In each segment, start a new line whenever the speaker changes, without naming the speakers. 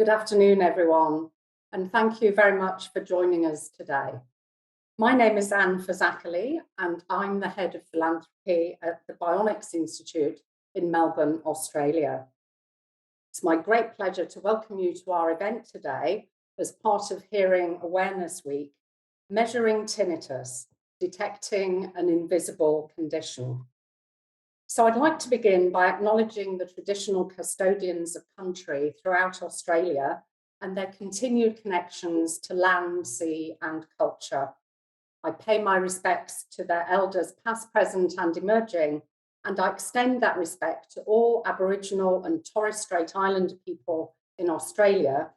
Good afternoon, everyone, and thank you very much for joining us today. My name is Anne Fazakerley, and I'm the Head of Philanthropy at the Bionics Institute in Melbourne, Australia. It's my great pleasure to welcome you to our event today as part of Hearing Awareness Week, Measuring Tinnitus, Detecting an Invisible Condition. So I'd like to begin by acknowledging the traditional custodians of country throughout Australia and their continued connections to land, sea, and culture. I pay my respects to their elders past, present, and emerging, and I extend that respect to all Aboriginal and Torres Strait Islander people in Australia,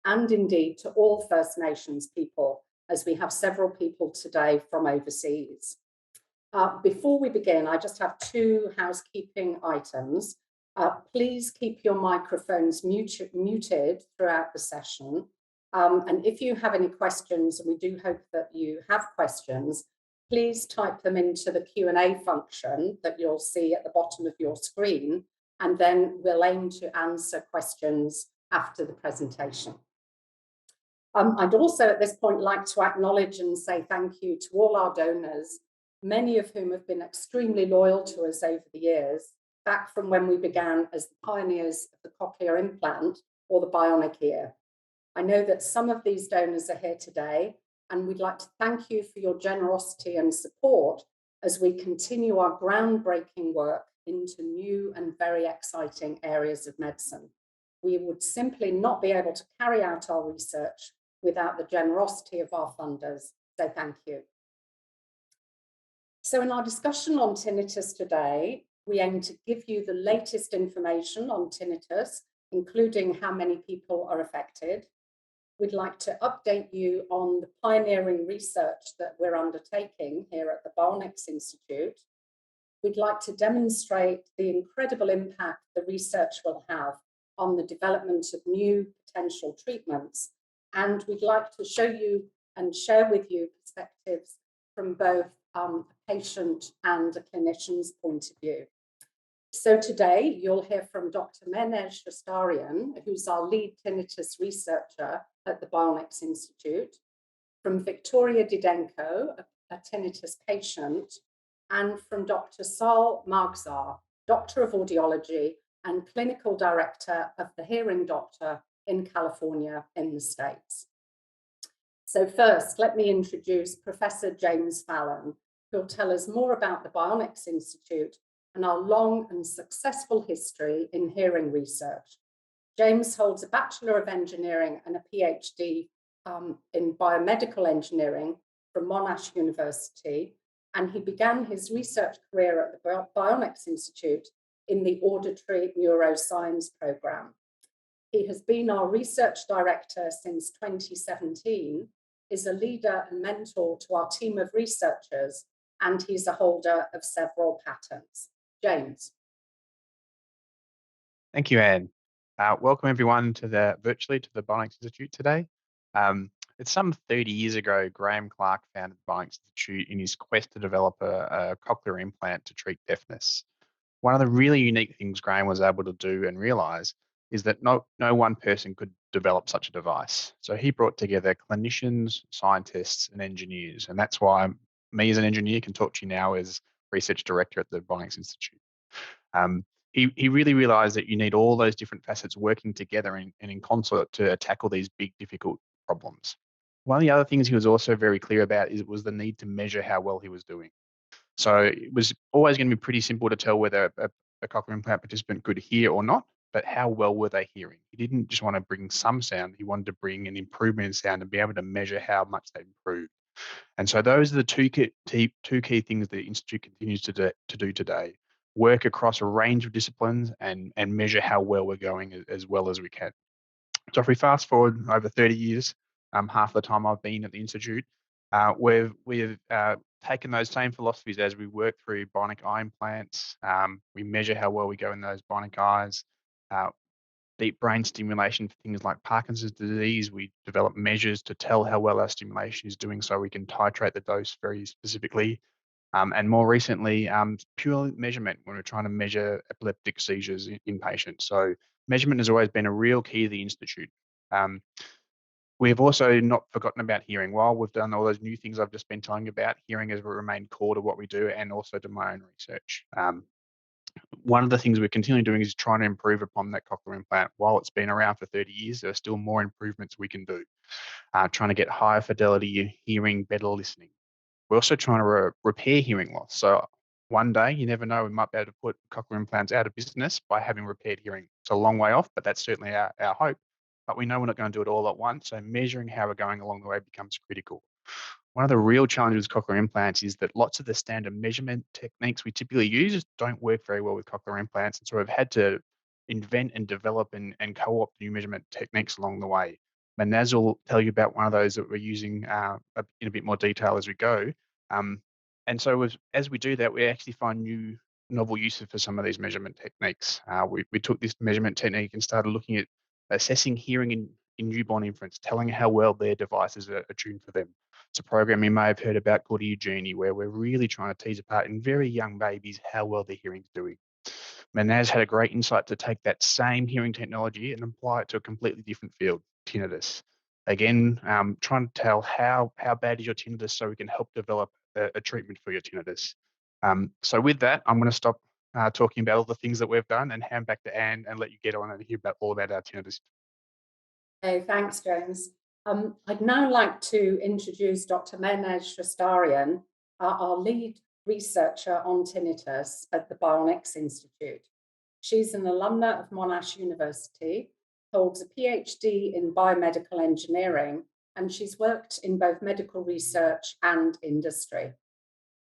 and indeed to all First Nations people, as we have several people today from overseas. Before we begin, I just have two housekeeping items. Please keep your microphones muted throughout the session. And if you have any questions, and we do hope that you have questions, please type them into the Q&A function that you'll see at the bottom of your screen, and then we'll aim to answer questions after the presentation. I'd also at this point like to acknowledge and say thank you to all our donors, many of whom have been extremely loyal to us over the years, back from when we began as the pioneers of the cochlear implant or the bionic ear. I know that some of these donors are here today, and we'd like to thank you for your generosity and support as we continue our groundbreaking work into new and very exciting areas of medicine. We would simply not be able to carry out our research without the generosity of our funders, so thank you. So in our discussion on tinnitus today, we aim to give you the latest information on tinnitus, including how many people are affected. We'd like to update you on the pioneering research that we're undertaking here at the Bionics Institute. We'd like to demonstrate the incredible impact the research will have on the development of new potential treatments. And we'd like to show you and share with you perspectives from both a patient and a clinician's point of view. So today you'll hear from Dr. Menej Shastarian, who's our lead tinnitus researcher at the Bionics Institute, from Victoria Didenko, a tinnitus patient, and from Dr. Sal Margzar, Doctor of Audiology and Clinical Director of the Hearing Doctor in California in the States. So first, let me introduce Professor James Fallon, who'll tell us more about the Bionics Institute and our long and successful history in hearing research. James holds a Bachelor of Engineering and a PhD in Biomedical Engineering from Monash University, and he began his research career at the Bionics Institute in the Auditory Neuroscience program. He has been our research director since 2017, is a leader and mentor to our team of researchers, and he's a holder of several patents. James.
Thank you, Anne. Welcome everyone virtually to the Bionics Institute today. It's some 30 years ago, Graham Clark founded the Bionics Institute in his quest to develop a cochlear implant to treat deafness. One of the really unique things Graham was able to do and realize is that no one person could develop such a device. So he brought together clinicians, scientists, and engineers. And that's why me as an engineer can talk to you now as research director at the Bionics Institute. He really realized that you need all those different facets working together and in concert to tackle these big, difficult problems. One of the other things he was also very clear about was the need to measure how well he was doing. So it was always going to be pretty simple to tell whether a cochlear implant participant could hear or not, but how well were they hearing? He didn't just want to bring some sound, he wanted to bring an improvement in sound and be able to measure how much they improved. And so those are the two key things the Institute continues to do today: work across a range of disciplines and measure how well we're going as well as we can. So if we fast forward over 30 years, half the time I've been at the Institute, we've taken those same philosophies as we work through bionic eye implants. We measure how well we go in those bionic eyes. Deep brain stimulation for things like Parkinson's disease. We develop measures to tell how well our stimulation is doing so we can titrate the dose very specifically. And more recently, pure measurement when we're trying to measure epileptic seizures in patients. So measurement has always been a real key to the Institute. We've also not forgotten about hearing. While we've done all those new things I've just been telling you about, hearing has remained core to what we do and also to my own research. One of the things we're continually doing is trying to improve upon that cochlear implant. While it's been around for 30 years, there are still more improvements we can do. Trying to get higher fidelity hearing, better listening. We're also trying to repair hearing loss. So one day, you never know, we might be able to put cochlear implants out of business by having repaired hearing. It's a long way off, but that's certainly our hope. But we know we're not going to do it all at once. So measuring how we're going along the way becomes critical. One of the real challenges with cochlear implants is that lots of the standard measurement techniques we typically use don't work very well with cochlear implants. And so we've had to invent and develop and co-opt new measurement techniques along the way. Manaz will tell you about one of those that we're using in a bit more detail as we go. And so as we do that, we actually find new novel uses for some of these measurement techniques. We took this measurement technique and started looking at assessing hearing in newborn infants, telling how well their devices are tuned for them. It's a program you may have heard about called Eugenie, where we're really trying to tease apart in very young babies how well their hearing's doing. Manaz had a great insight to take that same hearing technology and apply it to a completely different field, tinnitus. Again, trying to tell how bad is your tinnitus so we can help develop a treatment for your tinnitus. So with that, I'm going to stop talking about all the things that we've done and hand back to Anne and let you get on and hear all about our tinnitus.
Okay, thanks, James. I'd now like to introduce Dr. Manaz Shastarian, our lead researcher on tinnitus at the Bionics Institute. She's an alumna of Monash University, holds a PhD in biomedical engineering, and she's worked in both medical research and industry.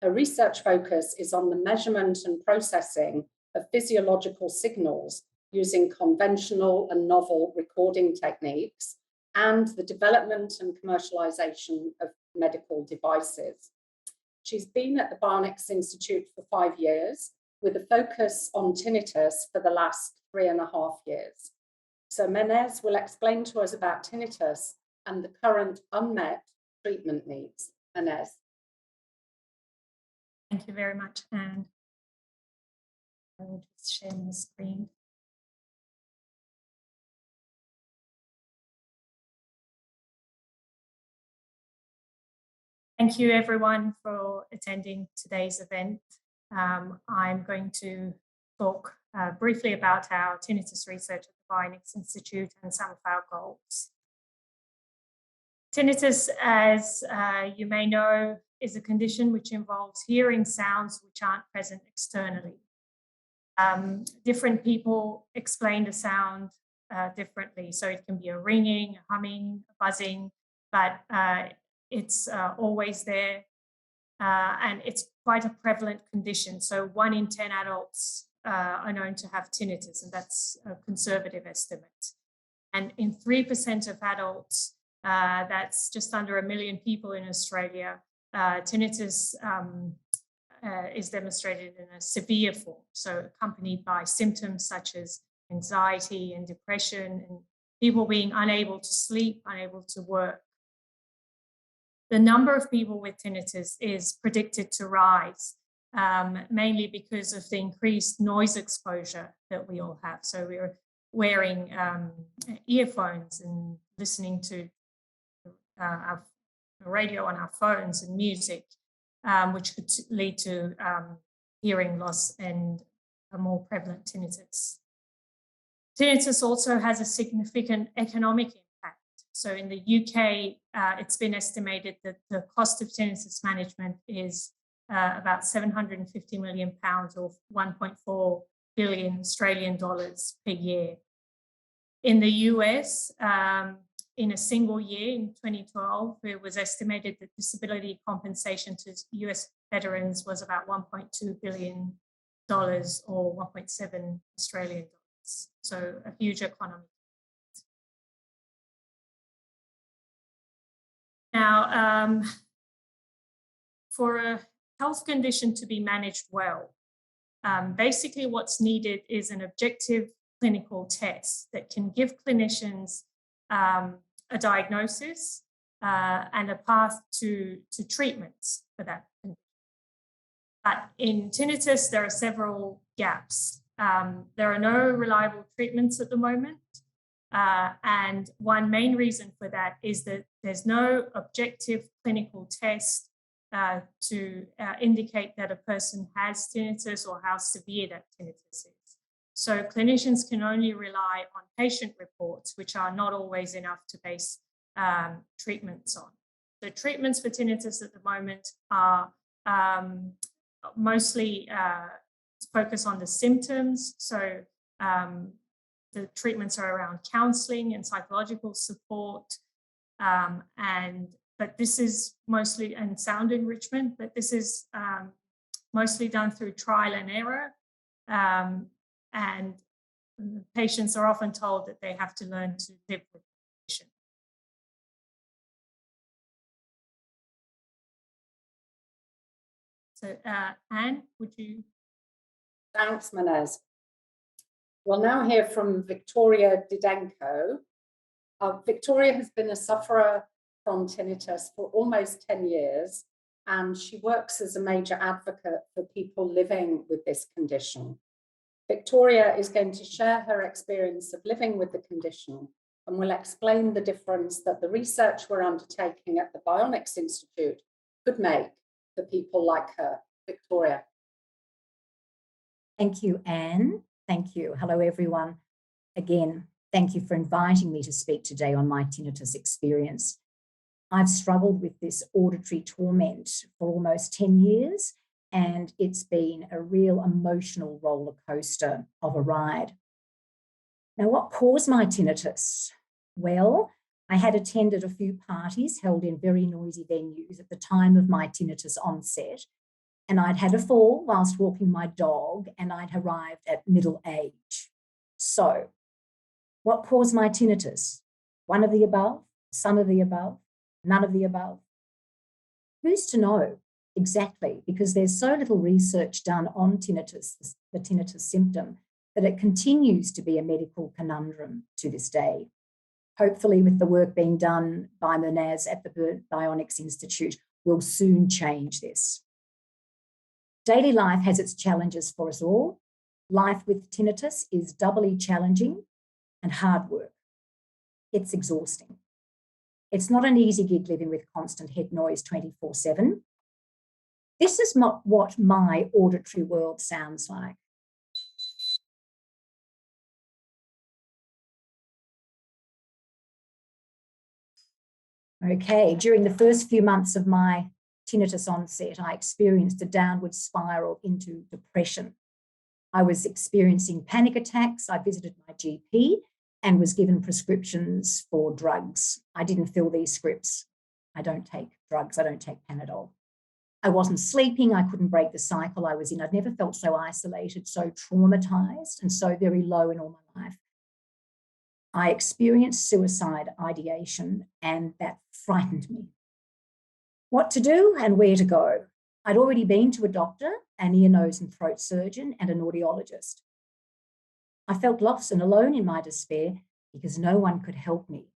Her research focus is on the measurement and processing of physiological signals using conventional and novel recording techniques and the development and commercialization of medical devices. She's been at the Bionics Institute for 5 years with a focus on tinnitus for the last 3.5 years. So Manaz will explain to us about tinnitus and the current unmet treatment needs. Manaz.
Thank you very much, Anne. I will just share my screen. Thank you, everyone, for attending today's event. I'm going to talk briefly about our tinnitus research at the Bionics Institute and some of our goals. Tinnitus, as you may know, is a condition which involves hearing sounds which aren't present externally. Different people explain the sound differently. So it can be a ringing, a humming, a buzzing, but it's always there. And it's quite a prevalent condition. So 1 in 10 adults are known to have tinnitus, and that's a conservative estimate. And in 3% of adults, that's just under 1 million people in Australia, tinnitus is demonstrated in a severe form, so accompanied by symptoms such as anxiety and depression and people being unable to sleep, unable to work. The number of people with tinnitus is predicted to rise, mainly because of the increased noise exposure that we all have. So we're wearing earphones and listening to our radio on our phones and music, which could lead to hearing loss and a more prevalent tinnitus. Tinnitus also has a significant economic impact. So in the UK, it's been estimated that the cost of tinnitus management is about £750 million or 1.4 billion Australian dollars per year. In the US, in a single year, in 2012, it was estimated that disability compensation to US veterans was about $1.2 billion or 1.7 Australian dollars. So a huge economy. Now, for a health condition to be managed well, basically what's needed is an objective clinical test that can give clinicians a diagnosis and a path to treatments for that condition. But in tinnitus, there are several gaps. There are no reliable treatments at the moment. And one main reason for that is that there's no objective clinical test to indicate that a person has tinnitus or how severe that tinnitus is. So clinicians can only rely on patient reports, which are not always enough to base treatments on. So treatments for tinnitus at the moment are mostly focus on the symptoms. So the treatments are around counseling and psychological support, but this is mostly, and sound enrichment, but this is mostly done through trial and error. And patients are often told that they have to learn to live with the condition. So Anne, would you?
Thanks, Manez. We'll now hear from Victoria Didenko. Victoria has been a sufferer from tinnitus for almost 10 years, and she works as a major advocate for people living with this condition. Victoria is going to share her experience of living with the condition and will explain the difference that the research we're undertaking at the Bionics Institute could make for people like her. Victoria.
Thank you, Anne. Thank you. Hello, everyone. Again, thank you for inviting me to speak today on my tinnitus experience. I've struggled with this auditory torment for almost 10 years, and it's been a real emotional roller coaster of a ride. Now, what caused my tinnitus? Well, I had attended a few parties held in very noisy venues at the time of my tinnitus onset, and I'd had a fall whilst walking my dog, and I'd arrived at middle age. So, what caused my tinnitus? One of the above, some of the above, none of the above? Who's to know exactly? Because there's so little research done on tinnitus, the tinnitus symptom, that it continues to be a medical conundrum to this day. Hopefully, with the work being done by Manez at the Bionics Institute, we'll soon change this. Daily life has its challenges for us all. Life with tinnitus is doubly challenging and hard work. It's exhausting. It's not an easy gig living with constant head noise 24/7. This is not what my auditory world sounds like. Okay, during the first few months of my tinnitus onset, I experienced a downward spiral into depression. I was experiencing panic attacks. I visited my GP and was given prescriptions for drugs. I didn't fill these scripts. I don't take drugs. I don't take Panadol. I wasn't sleeping. I couldn't break the cycle I was in. I'd never felt so isolated, so traumatized, and so very low in all my life. I experienced suicide ideation, and that frightened me. What to do and where to go? I'd already been to a doctor, an ear, nose and throat surgeon, and an audiologist. I felt lost and alone in my despair because no one could help me,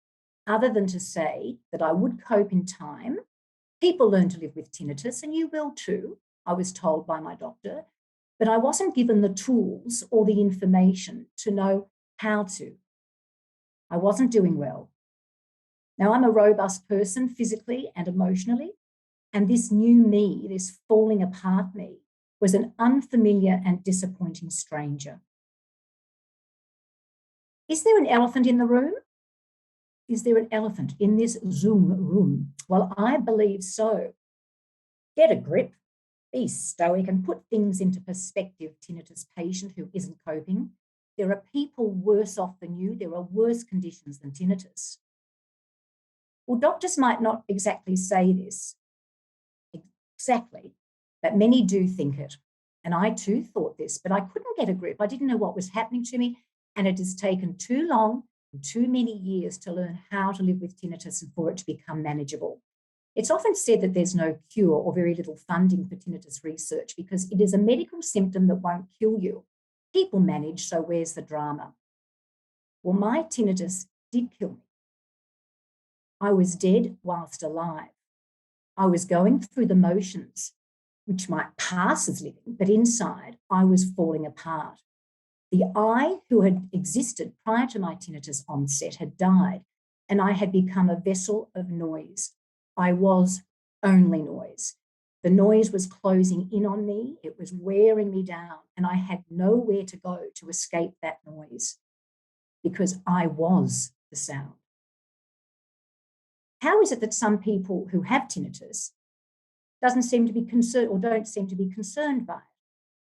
other than to say that I would cope in time. People learn to live with tinnitus, and you will too, I was told by my doctor, but I wasn't given the tools or the information to know how to. I wasn't doing well. Now, I'm a robust person physically and emotionally, and this new me, this falling apart me, was an unfamiliar and disappointing stranger. Is there an elephant in the room? Is there an elephant in this Zoom room? Well, I believe so. Get a grip, be stoic, and put things into perspective, tinnitus patient who isn't coping. There are people worse off than you. There are worse conditions than tinnitus. Well, doctors might not exactly say this, exactly, but many do think it. And I too thought this, but I couldn't get a grip. I didn't know what was happening to me. And it has taken too long and too many years to learn how to live with tinnitus and for it to become manageable. It's often said that there's no cure or very little funding for tinnitus research because it is a medical symptom that won't kill you. People manage, so where's the drama? Well, my tinnitus did kill me. I was dead whilst alive. I was going through the motions, which might pass as living, but inside I was falling apart. The I who had existed prior to my tinnitus onset had died, and I had become a vessel of noise. I was only noise. The noise was closing in on me, it was wearing me down, and I had nowhere to go to escape that noise because I was the sound. How is it that some people who have tinnitus doesn't seem to be concerned or don't seem to be concerned by it?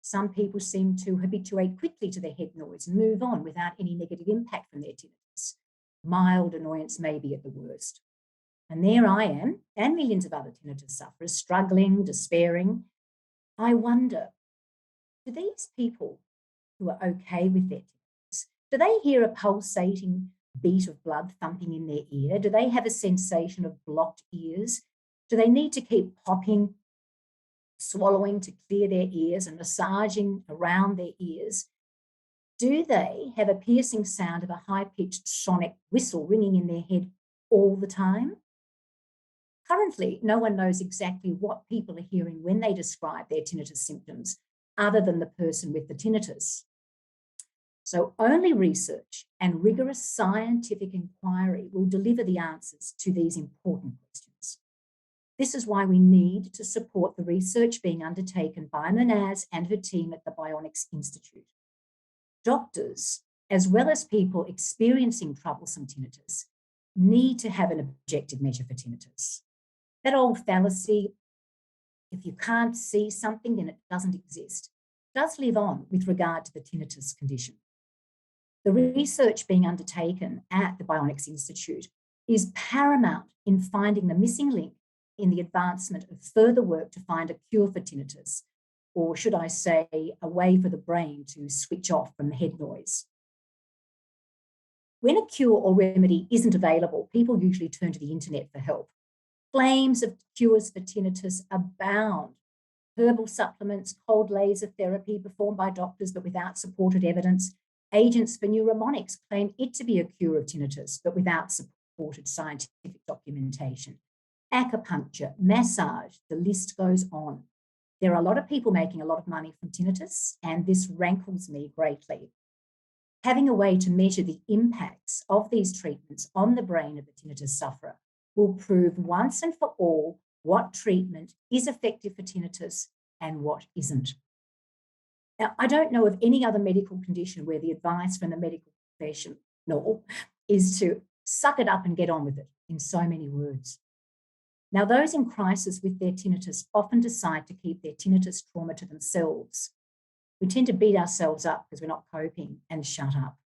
Some people seem to habituate quickly to their head noise and move on without any negative impact from their tinnitus. Mild annoyance may be at the worst. And there I am, and millions of other tinnitus sufferers, struggling, despairing. I wonder, do these people who are okay with their tinnitus, do they hear a pulsating beat of blood thumping in their ear? Do they have a sensation of blocked ears? Do they need to keep popping, swallowing to clear their ears and massaging around their ears? Do they have a piercing sound of a high-pitched sonic whistle ringing in their head all the time? Currently, no one knows exactly what people are hearing when they describe their tinnitus symptoms, other than the person with the tinnitus. So only research and rigorous scientific inquiry will deliver the answers to these important questions. This is why we need to support the research being undertaken by Manaz and her team at the Bionics Institute. Doctors, as well as people experiencing troublesome tinnitus, need to have an objective measure for tinnitus. That old fallacy, if you can't see something, then it doesn't exist, does live on with regard to the tinnitus condition. The research being undertaken at the Bionics Institute is paramount in finding the missing link in the advancement of further work to find a cure for tinnitus, or should I say, a way for the brain to switch off from head noise. When a cure or remedy isn't available, people usually turn to the internet for help. Claims of cures for tinnitus abound. Herbal supplements, cold laser therapy performed by doctors but without supported evidence. Agents for neuromonics claim it to be a cure of tinnitus but without supported scientific documentation. Acupuncture, massage, the list goes on. There are a lot of people making a lot of money from tinnitus, and this rankles me greatly. Having a way to measure the impacts of these treatments on the brain of the tinnitus sufferer will prove once and for all what treatment is effective for tinnitus and what isn't. Now, I don't know of any other medical condition where the advice from the medical professional is to suck it up and get on with it, in so many words. Now, those in crisis with their tinnitus often decide to keep their tinnitus trauma to themselves. We tend to beat ourselves up because we're not coping and shut up.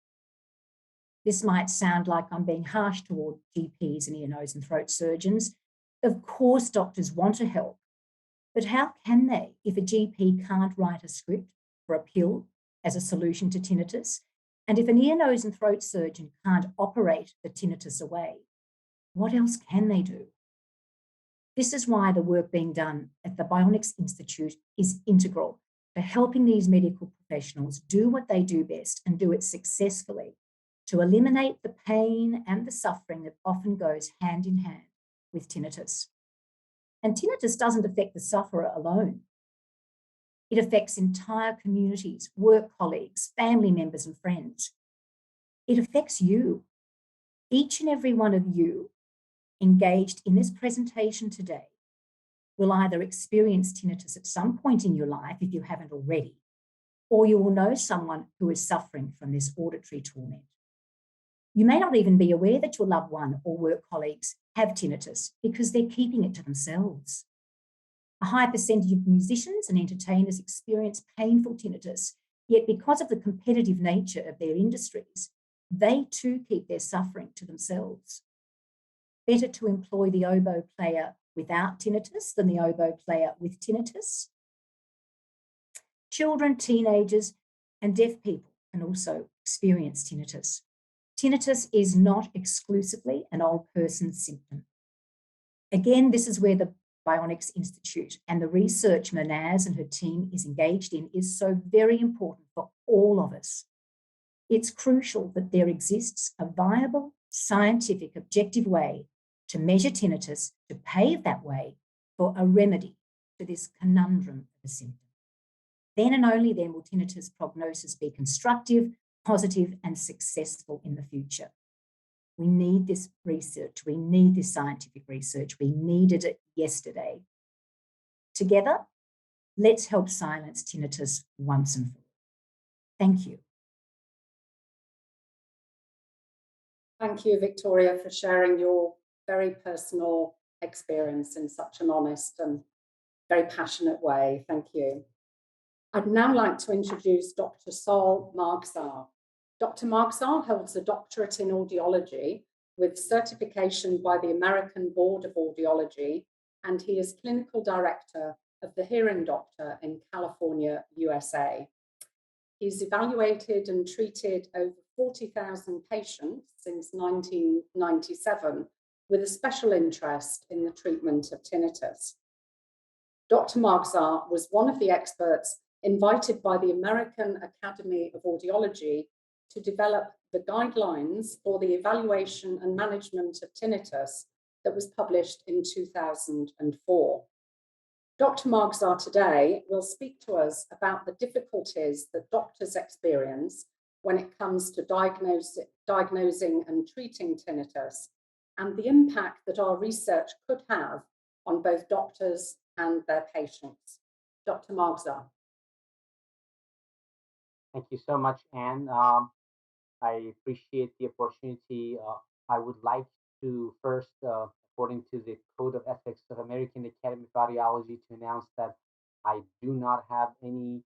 This might sound like I'm being harsh toward GPs and ear, nose and throat surgeons. Of course, doctors want to help, but how can they if a GP can't write a script for a pill as a solution to tinnitus? And if an ear, nose and throat surgeon can't operate the tinnitus away, what else can they do? This is why the work being done at the Bionics Institute is integral for helping these medical professionals do what they do best and do it successfully, to eliminate the pain and the suffering that often goes hand in hand with tinnitus. And tinnitus doesn't affect the sufferer alone. It affects entire communities, work colleagues, family members and friends. It affects you. Each and every one of you engaged in this presentation today will either experience tinnitus at some point in your life, if you haven't already, or you will know someone who is suffering from this auditory torment. You may not even be aware that your loved one or work colleagues have tinnitus because they're keeping it to themselves. A high percentage of musicians and entertainers experience painful tinnitus, yet because of the competitive nature of their industries, they too keep their suffering to themselves. Better to employ the oboe player without tinnitus than the oboe player with tinnitus. Children, teenagers, and deaf people can also experience tinnitus. Tinnitus is not exclusively an old person's symptom. Again, this is where the Bionics Institute and the research Manaz and her team is engaged in is so very important for all of us. It's crucial that there exists a viable, scientific, objective way to measure tinnitus, to pave that way for a remedy to this conundrum of a symptom. Then and only then will tinnitus prognosis be constructive, positive, and successful in the future. We need this research. We need this scientific research. We needed it yesterday. Together, let's help silence tinnitus once and for all. Thank you.
Thank you, Victoria, for sharing your very personal experience in such an honest and very passionate way. Thank you. I'd now like to introduce Dr. Sol Margzar. Dr. Margzar holds a doctorate in audiology with certification by the American Board of Audiology, and he is clinical director of the Hearing Doctor in California, USA. He's evaluated and treated over 40,000 patients since 1997 with a special interest in the treatment of tinnitus. Dr. Margzar was one of the experts invited by the American Academy of Audiology to develop the guidelines for the evaluation and management of tinnitus that was published in 2004. Dr. Margzar today will speak to us about the difficulties that doctors experience when it comes to diagnosing and treating tinnitus, and the impact that our research could have on both doctors and their patients. Dr. Margzar.
Thank you so much, Anne. I appreciate the opportunity. I would like to first, according to the Code of Ethics of American Academy of Audiology, to announce that I do not have any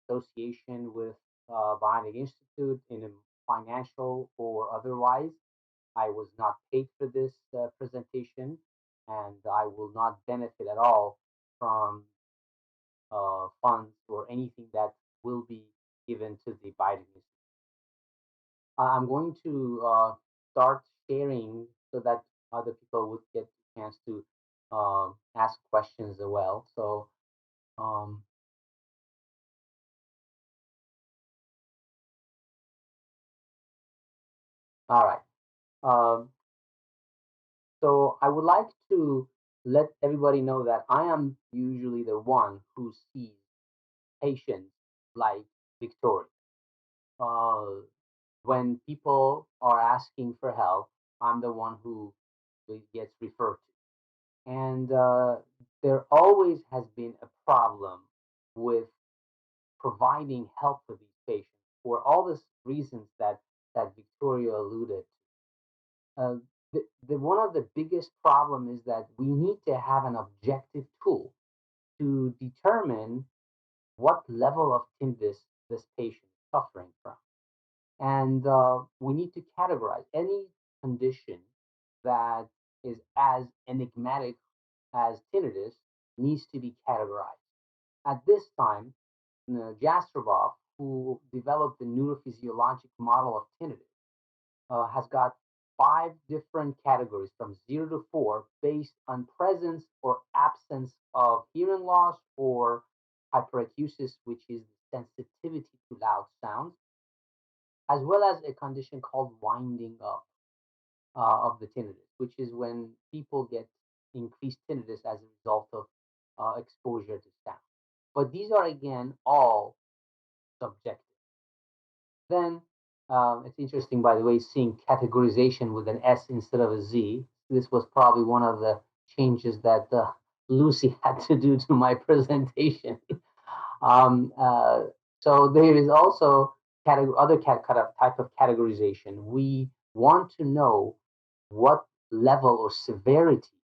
association with Bionics Institute in a financial or otherwise. I was not paid for this presentation, and I will not benefit at all from funds or anything that will be given to the Bionics Institute. I'm going to start sharing so that other people would get a chance to ask questions as well. So, um, all right. Um, so I would like to let everybody know that I am usually the one who sees patients like Victoria. Uh, when people are asking for help, I'm the one who gets referred to. And there always has been a problem with providing help for these patients for all the reasons that Victoria alluded to. One of the biggest problem is that we need to have an objective tool to determine what level of tinnitus this patient is suffering from. And we need to categorize any condition that is as enigmatic as tinnitus needs to be categorized. At this time, Jastreboff, who developed the neurophysiologic model of tinnitus, has got 5 different categories from 0 to 4 based on presence or absence of hearing loss or hyperacusis, which is the sensitivity to loud sounds, as well as a condition called winding up of the tinnitus, which is when people get increased tinnitus as a result of exposure to sound. But these are, again, all subjective. Then it's interesting, by the way, seeing categorization with an S instead of a Z. This was probably one of the changes that Lucy had to do to my presentation. um, uh, so there is also other type of categorization. We want to know what level or severity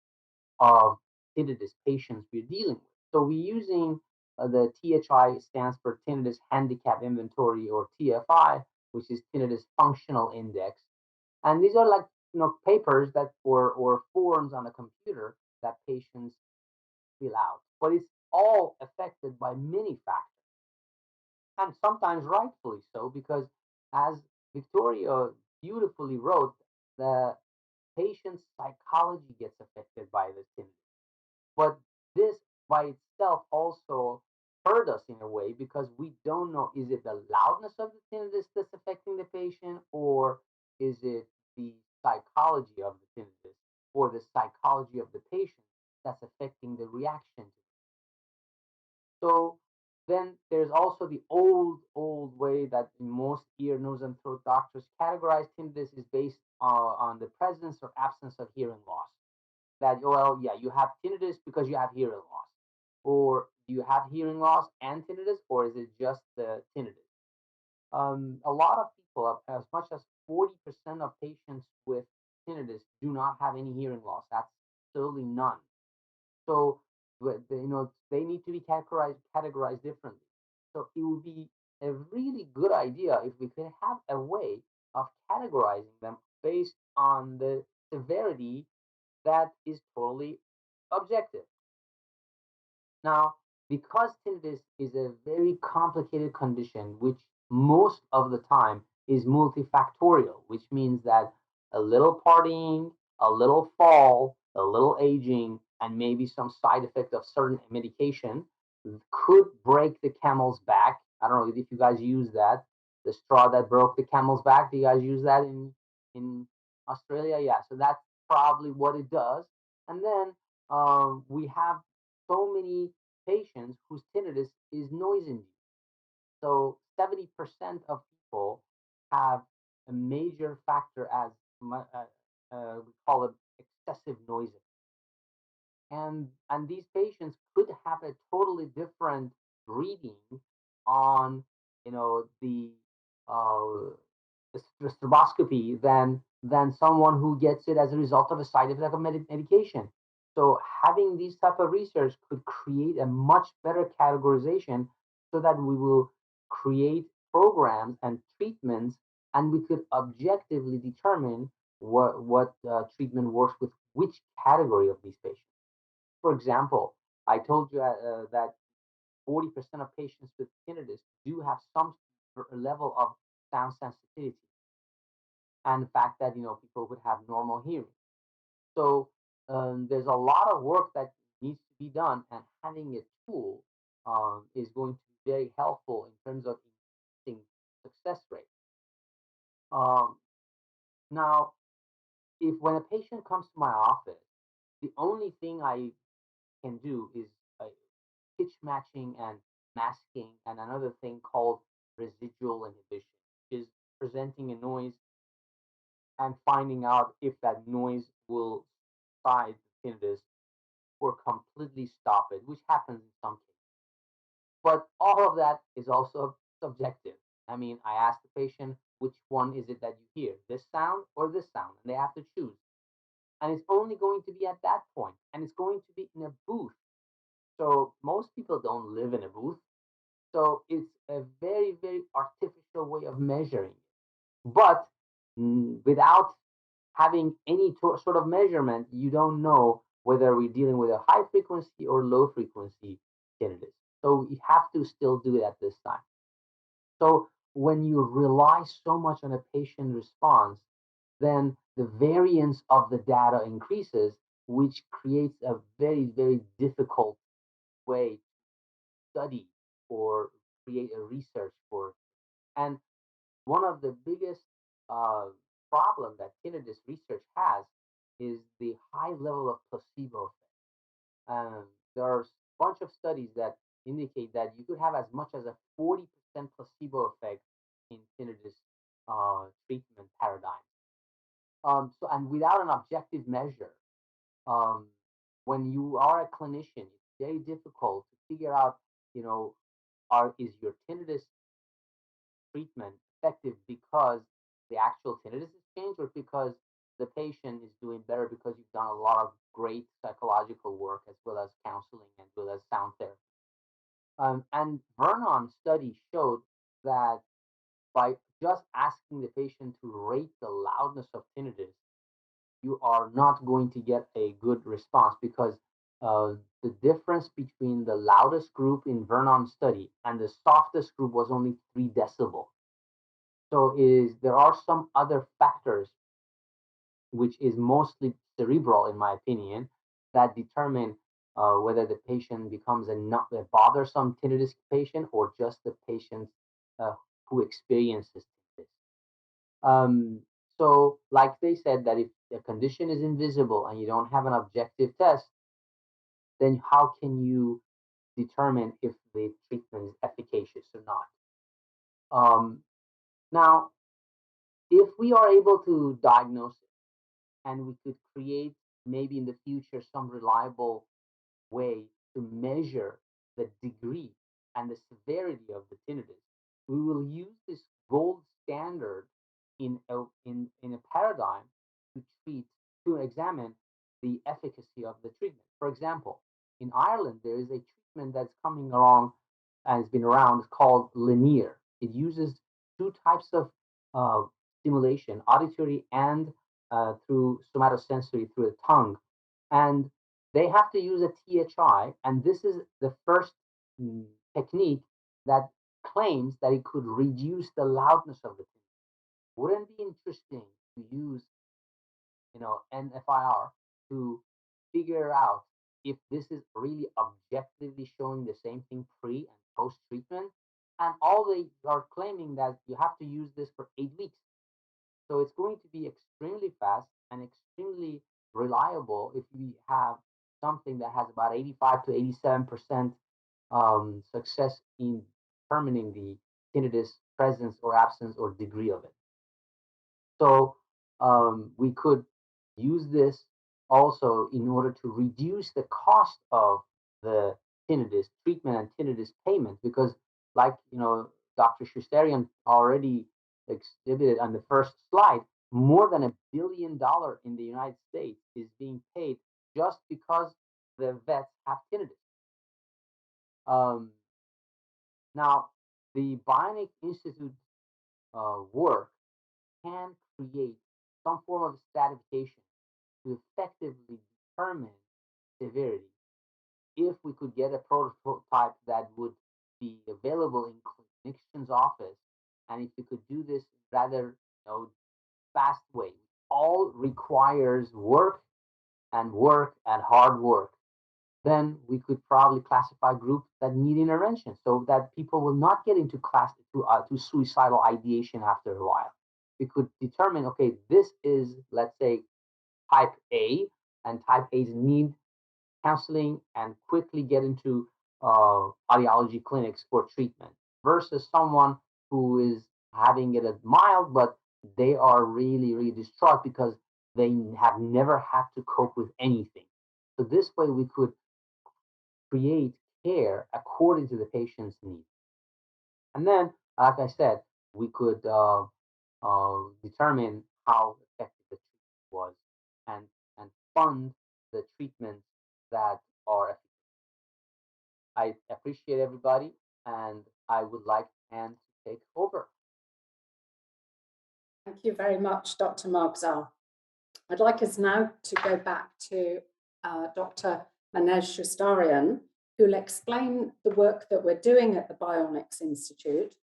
of tinnitus patients we're dealing with. So we're using the THI stands for Tinnitus Handicap Inventory, or TFI, which is Tinnitus Functional Index. And these are like papers that or forms on a computer that patients fill out. But it's all affected by many factors, and sometimes rightfully so, because as Victoria beautifully wrote, the patient's psychology gets affected by this tinnitus. But this by itself also hurt us in a way, because we don't know, is it the loudness of the tinnitus that's affecting the patient, or is it the psychology of the tinnitus or the psychology of the patient that's affecting the reaction to it. So Then there's also the old way that most ear, nose, and throat doctors categorize tinnitus is based on the presence or absence of hearing loss. That, well, yeah, you have tinnitus because you have hearing loss, or do you have hearing loss and tinnitus, or is it just the tinnitus? A lot of people, as much as 40% of patients with tinnitus do not have any hearing loss. That's absolutely none. So, they need to be categorized differently. So it would be a really good idea if we could have a way of categorizing them based on the severity that is totally objective. Now, because tinnitus is a very complicated condition, which most of the time is multifactorial, which means that a little partying, a little fall, a little aging, and maybe some side effect of certain medication could break the camel's back. I don't know if you guys use that. The straw that broke the camel's back. Do you guys use that in Australia? Yeah. So that's probably what it does. And then we have so many patients whose tinnitus is noise induced. So 70% of people have a major factor as we call it excessive noise. And these patients could have a totally different reading on uh, the stroboscopy than someone who gets it as a result of a side effect of medication. So having these type of research could create a much better categorization so that we will create programs and treatments, and we could objectively determine what treatment works with which category of these patients. For example, I told you that 40% of patients with tinnitus do have some level of sound sensitivity, and the fact that people would have normal hearing. So there's a lot of work that needs to be done, and having a tool is going to be very helpful in terms of increasing success rate. Um, Now, if when a patient comes to my office, the only thing I can do is uh, pitch matching and masking, and another thing called residual inhibition, which is presenting a noise and finding out if that noise will subside the tinnitus or completely stop it, which happens in some cases. But all of that is also subjective. I mean, I ask the patient, which one is it that you hear, this sound or this sound? And they have to choose. And it's only going to be at that point, and it's going to be in a booth. So most people don't live in a booth. So it's a very, very artificial way of measuring. But without having any sort of measurement, you don't know whether we're dealing with a high frequency or low frequency tinnitus. So you have to still do it at this time. So when you rely so much on a patient response, then the variance of the data increases, which creates a very, very difficult way to study or create a research for. And one of the biggest uh, problem that tinnitus research has is the high level of placebo effect. There are a bunch of studies that indicate that you could have as much as a 40% placebo effect in tinnitus treatment paradigm. So, and without an objective measure, um, when you are a clinician, it's very difficult to figure out, you know, is your tinnitus treatment effective because the actual tinnitus has changed, or because the patient is doing better because you've done a lot of great psychological work as well as counseling as well as sound therapy. And Vernon's study showed that by just asking the patient to rate the loudness of tinnitus, you are not going to get a good response, because the difference between the loudest group in Vernon's study and the softest group was only 3 decibel. So there are some other factors, which is mostly cerebral, in my opinion, that determine whether the patient becomes not a bothersome tinnitus patient or just the patient uh, who experiences tinnitus. Um, so, like they said, that if the condition is invisible and you don't have an objective test, then how can you determine if the treatment is efficacious or not. Now, if we are able to diagnose it and we could create maybe in the future some reliable way to measure the degree and the severity of the tinnitus, we will use this gold standard in a paradigm to examine the efficacy of the treatment. For example, in Ireland, there is a treatment that's coming along and has been around called linear. It uses two types of stimulation, auditory and through somatosensory through the tongue. And they have to use a THI, and this is the first technique that claims that it could reduce the loudness of the tinnitus. Wouldn't it be interesting to use, NFIR to figure out if this is really objectively showing the same thing pre and post treatment? And all they are claiming that you have to use this for 8 weeks. So it's going to be extremely fast and extremely reliable if we have something that has about 85 to 87% success in determining the tinnitus presence or absence or degree of it. So we could use this also in order to reduce the cost of the tinnitus treatment and tinnitus payment, because like Dr. Shusterian already exhibited on the first slide, more than $1 billion in the United States is being paid just because the vets have tinnitus. Now, the Bionics Institute work can create some form of stratification to effectively determine severity. If we could get a prototype that would be available in clinician's office, and if we could do this rather fast way, all requires work and hard work, then we could probably classify groups that need intervention so that people will not get into to suicidal ideation after a while. We could determine, okay, this is, let's say, type A, and type A's need counseling and quickly get into audiology clinics for treatment, versus someone who is having it as mild, but they are really, really distraught because they have never had to cope with anything. So this way we could create care according to the patient's needs. And then, like I said, we could determine how effective the treatment was and fund the treatments that are effective. I appreciate everybody, and I would like Anne to take over.
Thank you very much, Dr. Margzal. I'd like us now to go back to Dr. Manej Shustarian, who'll explain the work that we're doing at the Bionics Institute.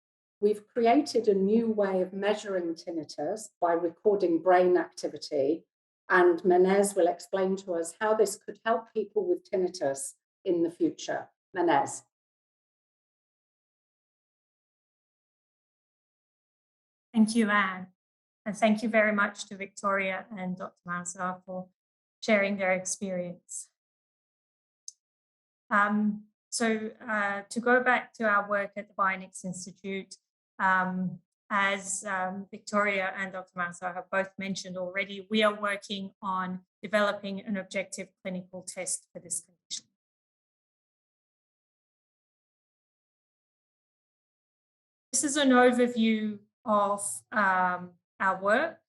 We've created a new way of measuring tinnitus by recording brain activity, and Manej will explain to us how this could help people with tinnitus in the future. Manej.
Thank you, Anne. And thank you very much to Victoria and Dr. Margzal for sharing their experience. To go back to our work at the Bionics Institute, as Victoria and Dr. Margzal have both mentioned already, we are working on developing an objective clinical test for this condition. This is an overview of our work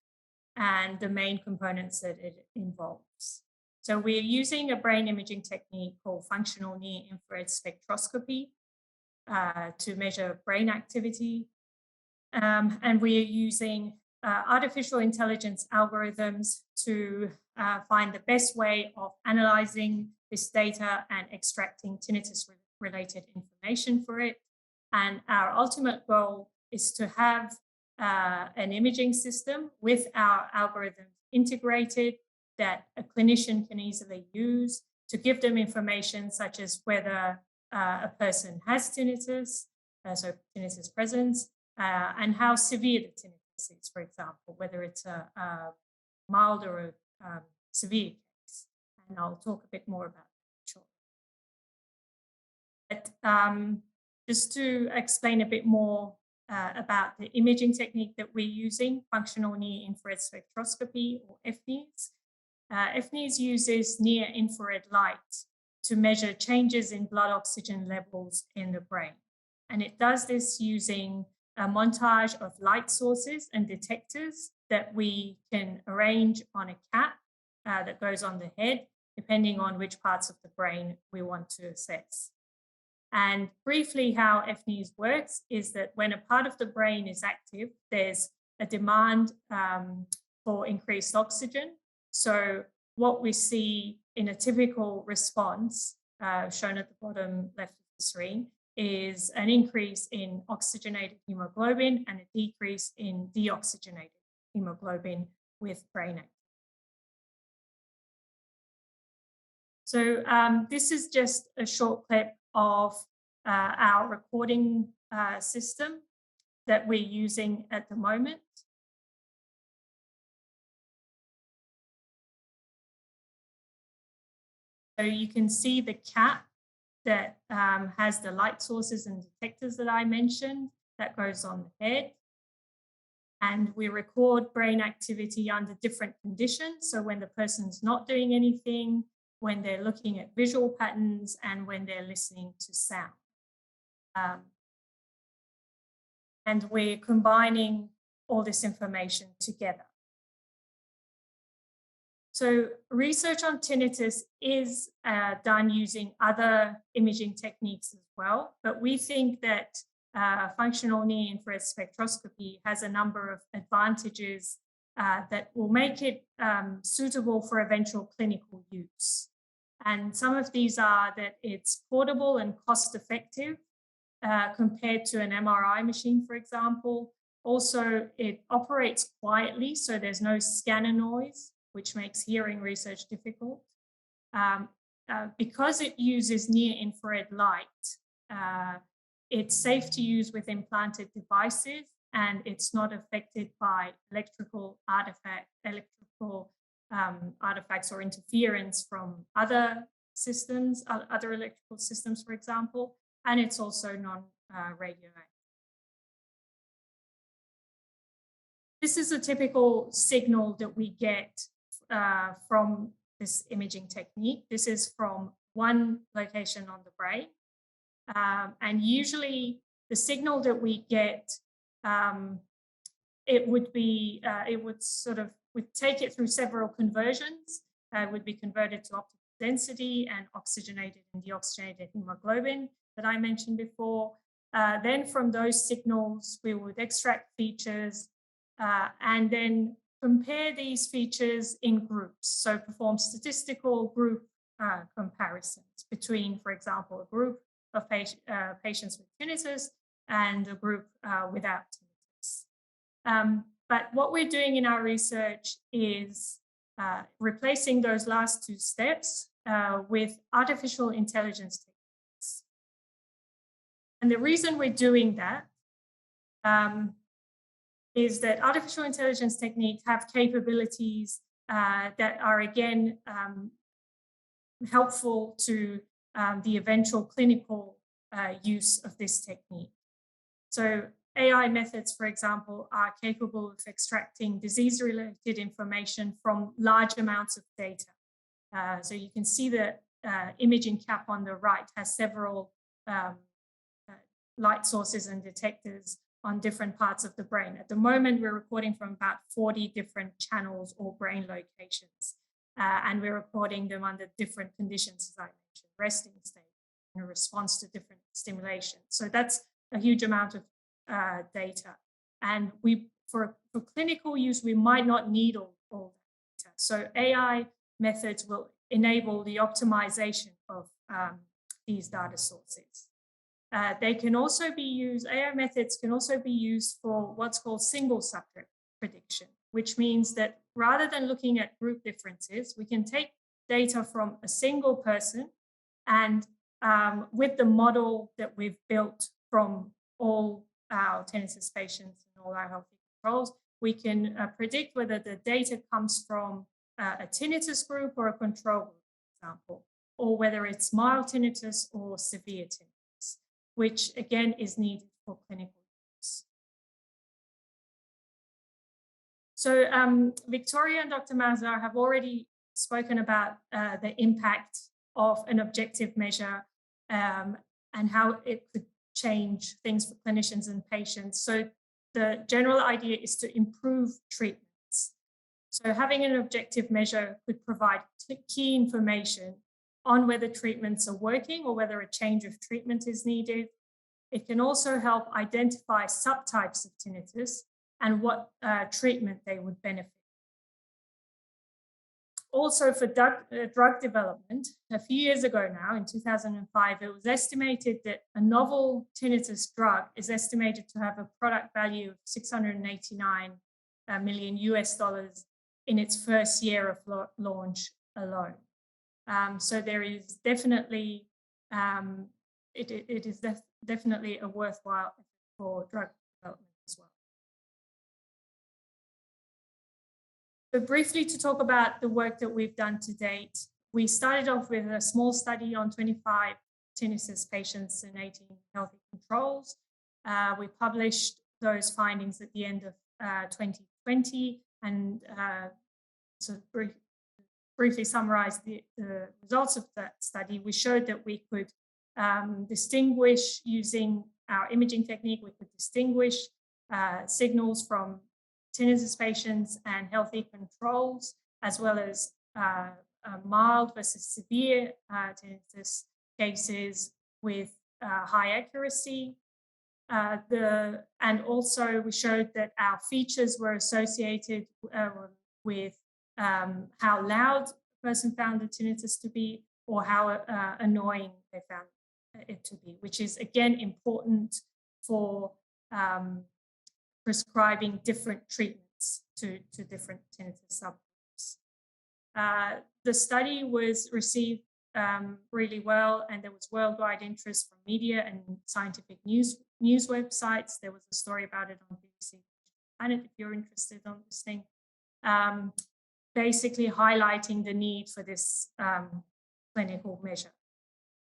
and the main components that it involves. So we're using a brain imaging technique called functional near-infrared spectroscopy to measure brain activity. And we are using artificial intelligence algorithms to find the best way of analyzing this data and extracting tinnitus-related information for it. And our ultimate goal is to have an imaging system with our algorithms integrated that a clinician can easily use to give them information such as whether a person has tinnitus, so tinnitus presence, and how severe the tinnitus is, for example, whether it's a mild or a severe case. And I'll talk a bit more about that shortly. But just to explain a bit more about the imaging technique that we're using, functional near-infrared spectroscopy, or FNIS. FNIS uses near-infrared light to measure changes in blood oxygen levels in the brain. And it does this using a montage of light sources and detectors that we can arrange on a cap that goes on the head, depending on which parts of the brain we want to assess. And briefly, how FNIS works is that when a part of the brain is active, there's a demand for increased oxygen. So what we see in a typical response, shown at the bottom left of the screen, is an increase in oxygenated hemoglobin and a decrease in deoxygenated hemoglobin with brain activity. So this is just a short clip of our recording system that we're using at the moment. So you can see the cap that has the light sources and detectors that I mentioned that goes on the head. And we record brain activity under different conditions. So when the person's not doing anything, when they're looking at visual patterns, and when they're listening to sound. And we're combining all this information together. So research on tinnitus is done using other imaging techniques as well, but we think that functional near-infrared spectroscopy has a number of advantages that will make it suitable for eventual clinical use. And some of these are that it's portable and cost-effective compared to an MRI machine, for example. Also, it operates quietly, so there's no scanner noise, which makes hearing research difficult. Because it uses near-infrared light, it's safe to use with implanted devices, and it's not affected by electrical artifacts or interference from other systems, other electrical systems, for example, and it's also non-radioactive. This is a typical signal that we get from this imaging technique. This is from one location on the brain. And usually the signal that we get, we'd take it through several conversions. It would be converted to optical density and oxygenated and deoxygenated hemoglobin that I mentioned before. Then from those signals, we would extract features and then compare these features in groups. So perform statistical group comparisons between, for example, a group of patients with tinnitus and a group without tinnitus. But what we're doing in our research is replacing those last two steps with artificial intelligence techniques. And the reason we're doing that is that artificial intelligence techniques have capabilities that are, again, helpful to the eventual clinical use of this technique. So AI methods, for example, are capable of extracting disease-related information from large amounts of data. So you can see the imaging cap on the right has several light sources and detectors on different parts of the brain. At the moment, we're recording from about 40 different channels or brain locations. And we're recording them under different conditions, as I mentioned, resting state, in response to different stimulation. So that's a huge amount of data. And for clinical use, we might not need all that data. So AI methods will enable the optimization of these data sources. They can also be used, AI methods can also be used for what's called single subject prediction, which means that rather than looking at group differences, we can take data from a single person and with the model that we've built from all our tinnitus patients and all our healthy controls, we can predict whether the data comes from a tinnitus group or a control group, for example, or whether it's mild tinnitus or severe tinnitus. which again is needed for clinical use. So Victoria and Dr. Mazar have already spoken about the impact of an objective measure and how it could change things for clinicians and patients. So the general idea is to improve treatments. So having an objective measure could provide key information on whether treatments are working or whether a change of treatment is needed. It can also help identify subtypes of tinnitus and what treatment they would benefit. Also for drug development, a few years ago now, in 2005, it was estimated that a novel tinnitus drug is estimated to have a product value of $689 million in its first year of launch alone. So there is definitely, it is definitely a worthwhile for drug development as well. So briefly to talk about the work that we've done to date, we started off with a small study on 25 tinnitus patients and 18 healthy controls. We published those findings at the end of 2020 and briefly summarize the results of that study. We showed that we could distinguish using our imaging technique, we could distinguish signals from tinnitus patients and healthy controls, as well as mild versus severe tinnitus cases with high accuracy. And also we showed that our features were associated with how loud a person found the tinnitus to be or how annoying they found it to be, which is again important for prescribing different treatments to different tinnitus subgroups. The study was received really well, and there was worldwide interest from media and scientific news websites. There was a story about it on BBC Planet, if you're interested in listening, basically highlighting the need for this clinical measure.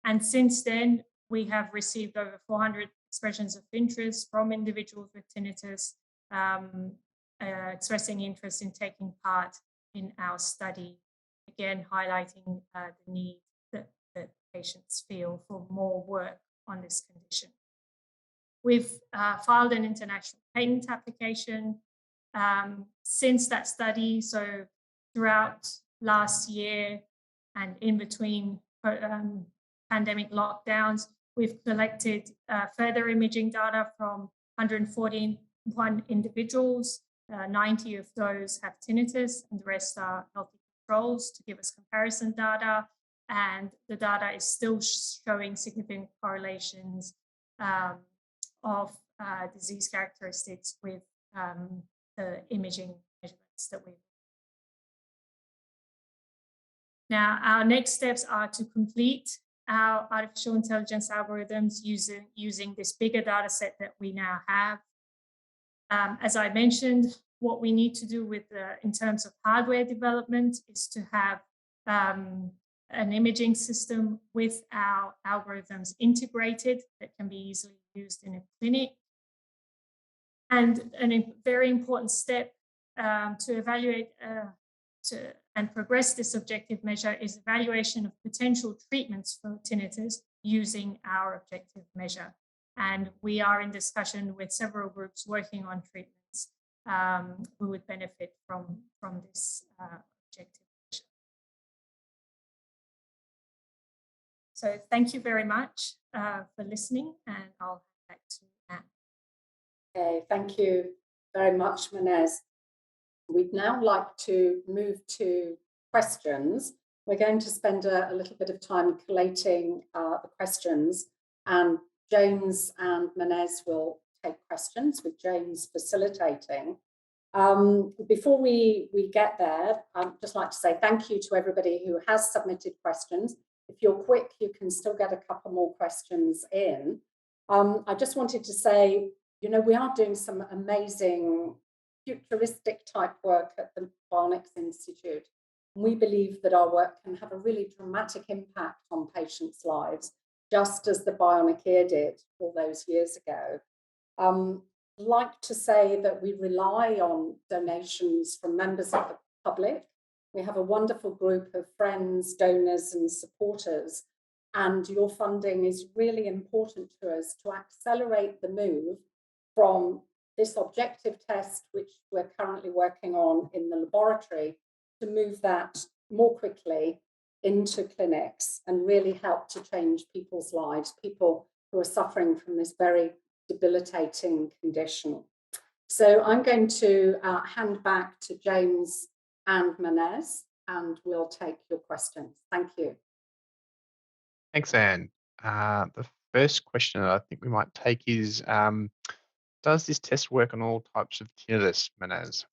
And since then, we have received over 400 expressions of interest from individuals with tinnitus, expressing interest in taking part in our study, again highlighting the need that patients feel for more work on this condition. We've filed an international patent application since that study. So throughout last year and in between pandemic lockdowns, we've collected further imaging data from 141 individuals. 90 of those have tinnitus and the rest are healthy controls to give us comparison data. And the data is still showing significant correlations of disease characteristics with the imaging measurements that we've. Now, our next steps are to complete our artificial intelligence algorithms using this bigger data set that we now have. As I mentioned, what we need to do with in terms of hardware development is to have an imaging system with our algorithms integrated that can be easily used in a clinic. And a very important step to evaluate and progress this objective measure is evaluation of potential treatments for tinnitus using our objective measure. And we are in discussion with several groups working on treatments who would benefit from this objective measure. So thank you very much for listening, and I'll hand back to Anne.
Okay, thank you very much, Manez. We'd now like to move to questions. We're going to spend a little bit of time collating the questions, and James and Manez will take questions, with James facilitating. Before we get there, I'd just like to say thank you to everybody who has submitted questions. If you're quick, you can still get a couple more questions in. I just wanted to say, you know, we are doing some amazing futuristic type work at the Bionics Institute. We believe that our work can have a really dramatic impact on patients' lives just as the bionic ear did all those years ago. Like to say that we rely on donations from members of the public. We have a wonderful group of friends, donors, and supporters, and your funding is really important to us to accelerate the move from this objective test, which we're currently working on in the laboratory, to move that more quickly into clinics and really help to change people's lives, people who are suffering from this very debilitating condition. So I'm going to hand back to James and Manez, and we'll take your questions. Thank you.
Thanks, Anne. The first question that I think we might take is, does this test work on all types of tinnitus, Manez?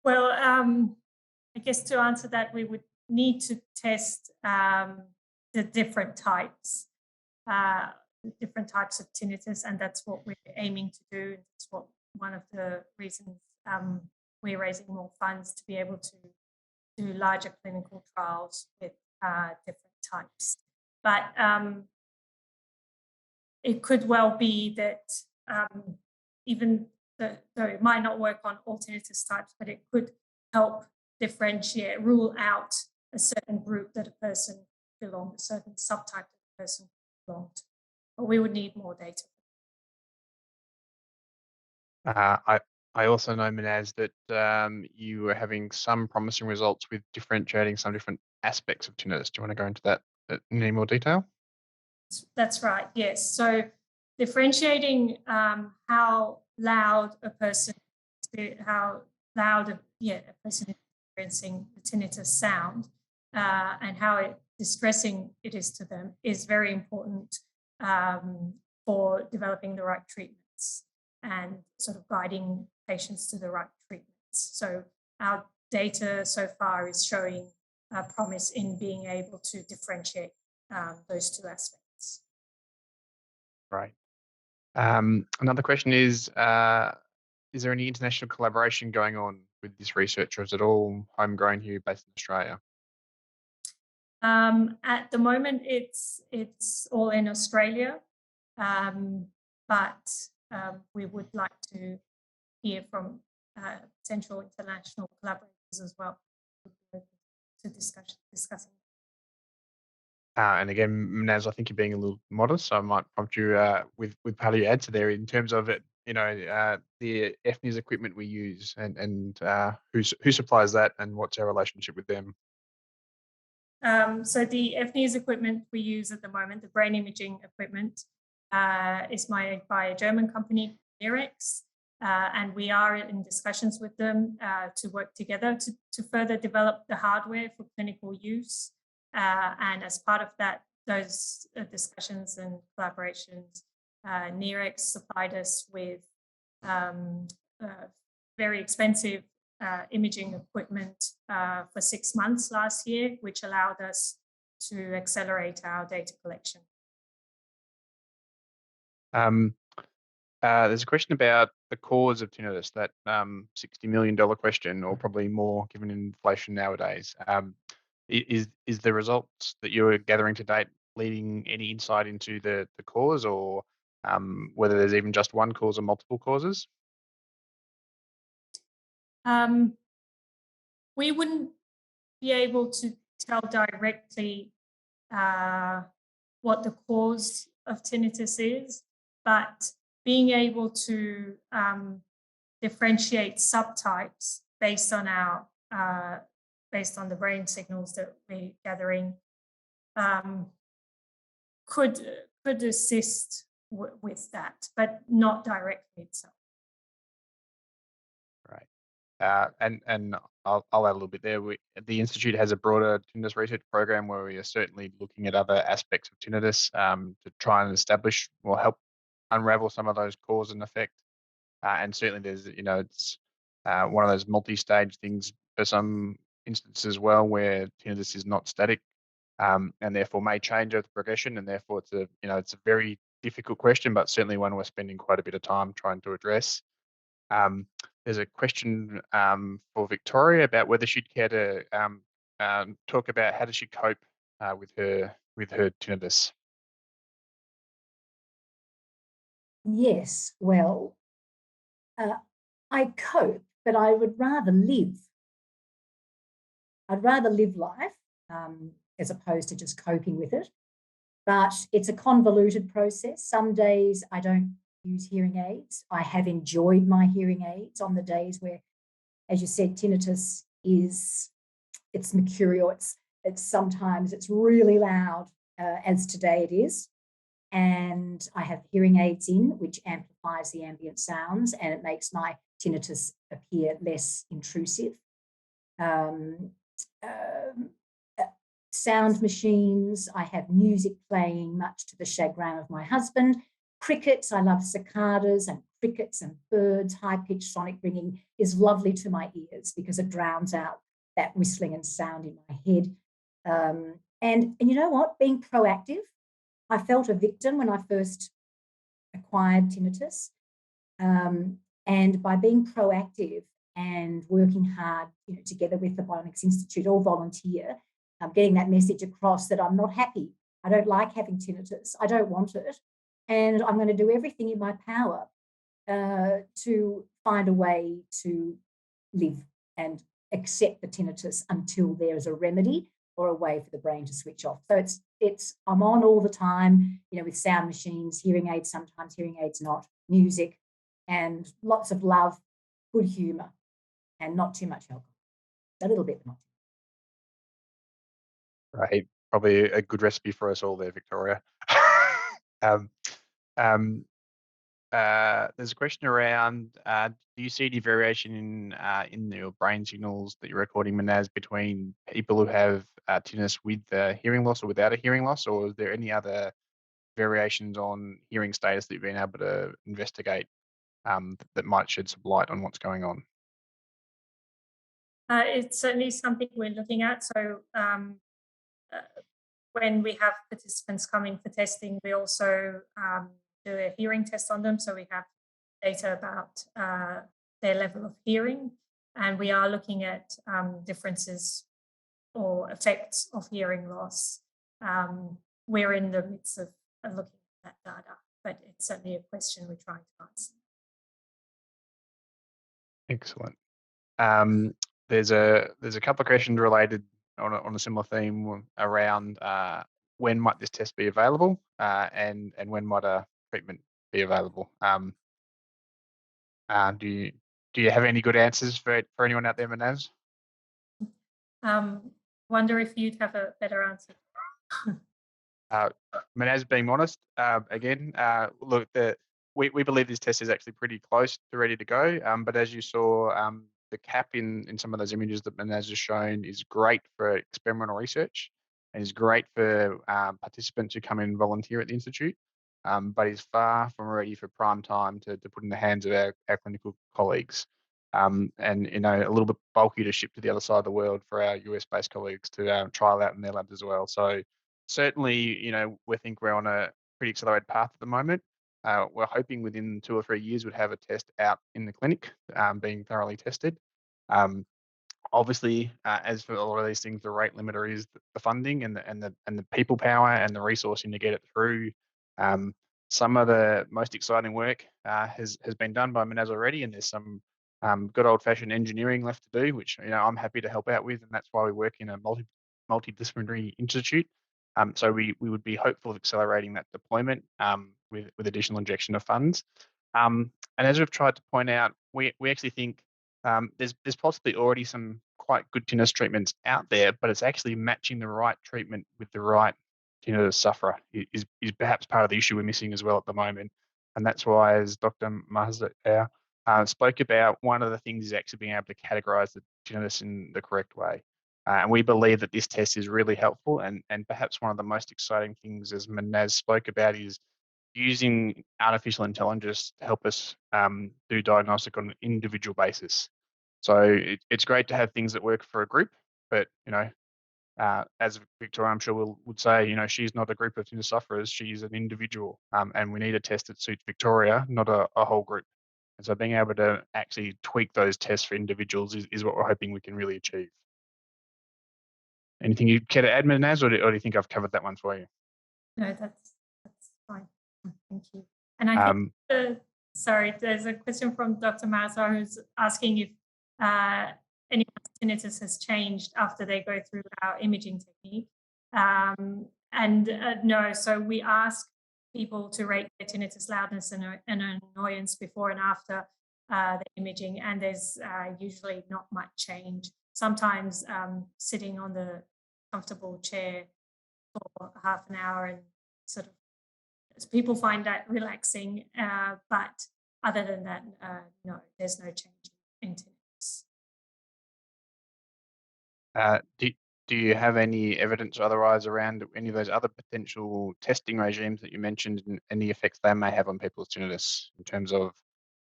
Well, I guess to answer that, we would need to test the different types of tinnitus, and that's what we're aiming to do. It's what one of the reasons we're raising more funds to be able to do larger clinical trials with different types. But it could well be that even though it might not work on all tinnitus types, but it could help differentiate, rule out a certain group that a person belongs, a certain subtype that a person belongs to. But we would need more data.
I also know, Manaz, that you were having some promising results with differentiating some different aspects of tinnitus. Do you want to go into that in any more detail?
That's right, yes. So differentiating how loud a person is experiencing the tinnitus sound and how distressing it is to them is very important for developing the right treatments and sort of guiding patients to the right treatments. So our data so far is showing promise in being able to differentiate those two aspects.
Right. Another question is there any international collaboration going on with this research, or is it all homegrown here based in Australia?
At the moment, it's all in Australia, but we would like to hear from potential international collaborators as well to discussing.
And again, Naz, I think you're being a little modest, so I might prompt you with part of your answer there in terms of it. You know, the FNIS equipment we use, and who supplies that, and what's our relationship with them.
So the FNIS equipment we use at the moment, the brain imaging equipment, is made by a German company, Bionics, and we are in discussions with them to work together to further develop the hardware for clinical use. And as part of that, those discussions and collaborations, Nirex supplied us with very expensive imaging equipment for 6 months last year, which allowed us to accelerate our data collection.
There's a question about the cause of tinnitus, that $60 million question, or probably more given inflation nowadays. Is the results that you're gathering to date leading any insight into the cause, or whether there's even just one cause or multiple causes?
We wouldn't be able to tell directly what the cause of tinnitus is, but being able to differentiate subtypes based on the brain signals that we're gathering could assist with that, but not directly itself.
Right. And I'll add a little bit there. The Institute has a broader tinnitus research program where we are certainly looking at other aspects of tinnitus to try and establish or help unravel some of those cause and effect. And certainly there's, it's one of those multi-stage things for some instances as well, where tinnitus is not static and therefore may change over the progression. And therefore it's a very difficult question, but certainly one we're spending quite a bit of time trying to address. There's a question for Victoria about whether she'd care to talk about how does she cope with her tinnitus?
Yes, well, I cope, but I would rather live. I'd rather live life as opposed to just coping with it. But it's a convoluted process. Some days I don't use hearing aids. I have enjoyed my hearing aids on the days where, as you said, tinnitus it's mercurial. It's sometimes it's really loud, as today it is. And I have hearing aids in, which amplifies the ambient sounds, and it makes my tinnitus appear less intrusive. Um, um, Sound machines, I have music playing, much to the chagrin of my husband. Crickets, I love cicadas and crickets and birds. High-pitched sonic ringing is lovely to my ears because it drowns out that whistling and sound in my head. And you know what? Being proactive, I felt a victim when I first acquired tinnitus. And by being proactive and working hard, together with the Bionics Institute, all volunteer, getting that message across that I'm not happy. I don't like having tinnitus. I don't want it. And I'm going to do everything in my power to find a way to live and accept the tinnitus until there is a remedy or a way for the brain to switch off. So I'm on all the time, with sound machines, hearing aids sometimes, hearing aids not, music, and lots of love, good humour, and not too much alcohol. A little bit, not too much.
Right, probably a good recipe for us all there, Victoria. um, um, there's a question around: do you see any variation in your brain signals that you're recording, Manaz, between people who have tinnitus with hearing loss or without a hearing loss, or is there any other variations on hearing status that you've been able to investigate that might shed some light on what's going on?
It's certainly something we're looking at. So when we have participants coming for testing, we also do a hearing test on them. So we have data about their level of hearing, and we are looking at differences or effects of hearing loss. We're in the midst of looking at that data, but it's certainly a question we're trying to answer.
Excellent. There's a couple of questions related on a similar theme around when might this test be available, and when might a treatment be available. Do you have any good answers for anyone out there, Manaz?
Wonder if you'd have a better answer.
Manaz, being honest, again, look, we believe this test is actually pretty close to ready to go. But as you saw, the cap in some of those images that Manaz has shown is great for experimental research and is great for participants who come in and volunteer at the Institute, but is far from ready for prime time to put in the hands of our clinical colleagues. And a little bit bulky to ship to the other side of the world for our US-based colleagues to trial out in their labs as well. So certainly, we think we're on a pretty accelerated path at the moment. We're hoping within 2 or 3 years we'd have a test out in the clinic, being thoroughly tested. Obviously, as for a lot of these things, the rate limiter is the funding and the people power and the resourcing to get it through. Some of the most exciting work has been done by Manaz already, and there's some good old-fashioned engineering left to do, which I'm happy to help out with, and that's why we work in a multidisciplinary institute. So we would be hopeful of accelerating that deployment with additional injection of funds. And as we've tried to point out, we actually think there's possibly already some quite good tinnitus treatments out there, but it's actually matching the right treatment with the right tinnitus sufferer is perhaps part of the issue we're missing as well at the moment. And that's why, as Dr. Mazda spoke about, one of the things is actually being able to categorize the tinnitus in the correct way. And we believe that this test is really helpful, and perhaps one of the most exciting things, as Manaz spoke about, is using artificial intelligence to help us do diagnostic on an individual basis. So it's great to have things that work for a group, but as Victoria, I'm sure would say, she's not a group of tinnitus sufferers; she's an individual, and we need a test that suits Victoria, not a whole group. And so being able to actually tweak those tests for individuals is what we're hoping we can really achieve. Anything you care to add, Naz, or do you think I've covered that one for you?
No, that's fine. Thank you. And I think, sorry, there's a question from Dr. Mazar who's asking if anyone's tinnitus has changed after they go through our imaging technique. No, so we ask people to rate their tinnitus loudness and annoyance before and after the imaging, and there's usually not much change. Sometimes sitting on the comfortable chair for half an hour and sort of people find that relaxing, but other than that, no, there's no change in tinnitus.
Do you have any evidence otherwise around any of those other potential testing regimes that you mentioned and any effects they may have on people's tinnitus in terms of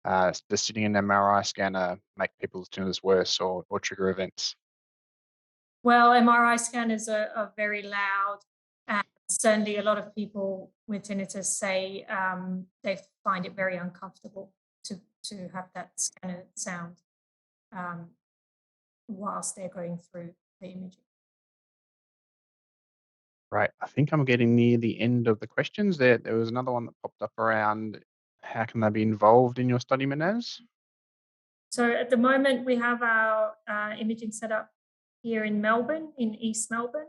does sitting in an MRI scanner make people's tinnitus worse or trigger events?
Well, MRI scanners are very loud. And certainly a lot of people with tinnitus say they find it very uncomfortable to have that scanner sound whilst they're going through the imaging.
Right, I think I'm getting near the end of the questions. There was another one that popped up around how can they be involved in your study, Manaz?
So at the moment, we have our imaging set up here in Melbourne, in East Melbourne.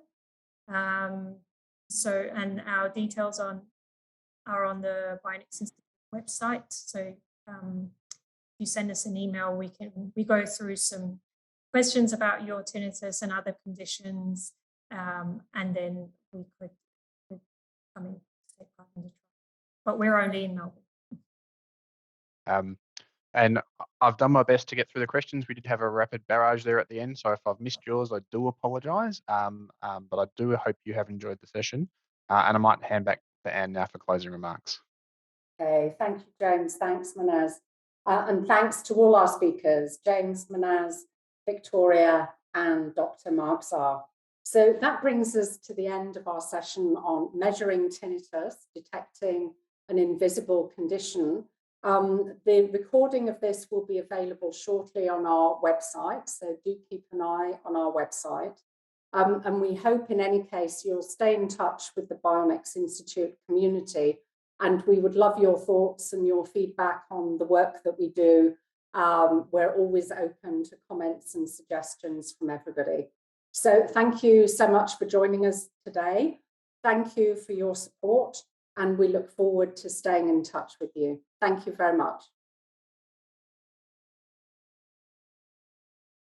And our details are on the Bionics Institute website. So if you send us an email, we go through some questions about your tinnitus and other conditions, and then we could come in, take part in the trial. But we're only in Melbourne.
And I've done my best to get through the questions. We did have a rapid barrage there at the end, so if I've missed yours, I do apologise. But I do hope you have enjoyed the session. And I might hand back to Anne now for closing remarks.
Okay, thank you, James. Thanks, Manaz. And thanks to all our speakers, James, Manaz, Victoria, and Dr. Marksar. So that brings us to the end of our session on measuring tinnitus, detecting an invisible condition. The recording of this will be available shortly on our website, so do keep an eye on our website. And we hope in any case you'll stay in touch with the Bionics Institute community, and we would love your thoughts and your feedback on the work that we do. We're always open to comments and suggestions from everybody. So thank you so much for joining us today. Thank you for your support, and we look forward to staying in touch with you. Thank you very much.